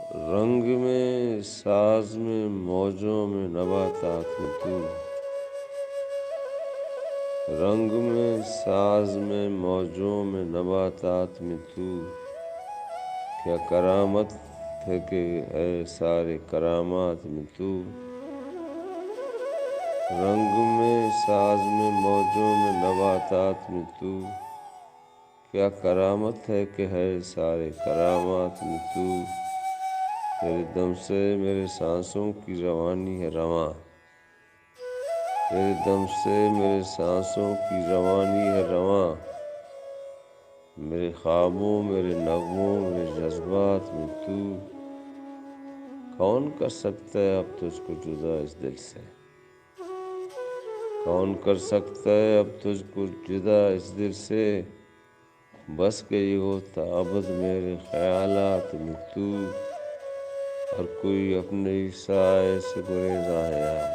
رنگ میں ساز میں موجوں میں نباتات میں تو، رنگ میں ساز میں موجوں میں نباتات میں تو، کیا کرامت ہے کہ ہے سارے کرامات میں تو، رنگ میں ساز میں موجوں میں نباتات میں تو، کیا کرامت ہے کہ ہے سارے کرامات میں تو، تیرے دم سے میرے سانسوں کی روانی ہے رواں، تیرے دم سے میرے سانسوں کی روانی ہے رواں، میرے خوابوں میرے نغموں میرے جذبات میں تو، کون کر سکتا ہے اب تجھ کو جدا اس دل سے، کون کر سکتا ہے اب تجھ کو جدا اس دل سے، بس گئی ہو ابد میرے خیالات میں تو، ہر کوئی اپنے ہی سائے سے گریزاں ہے یہاں،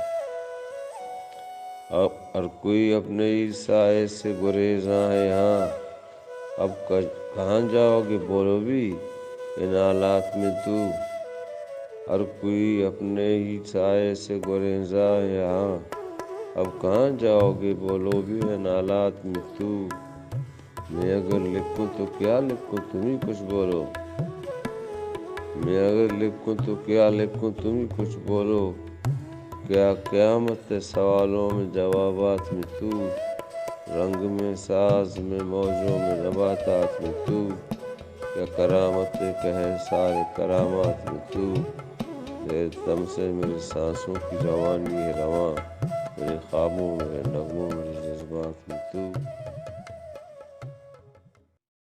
اب ہر کوئی اپنے ہی سائے سے گریزاں ہے یہاں، اب کہاں جاؤ گے بولو بھی ان حالات میں تو، ہر کوئی اپنے ہی سائے سے گریزاں ہے یہاں، اب کہاں جاؤ گے بولو بھی ان حالات میں تو، میں اگر لکھوں تو کیا لکھوں تم ہی کچھ بولو، میں اگر لکھوں تو کیا لکھوں تم ہی کچھ بولو، کیا قیامت ہے سوالوں میں جوابات میں تو، رنگ میں ساز میں موجوں میں نباتات میں تو، کیا کرامت ہے کہ ہے سارے کرامات میں تو، تیرے دم سے میرے سانسوں کی روانی ہے رواں، میرے خوابوں میرے نغموں میرے جذبات میں تو۔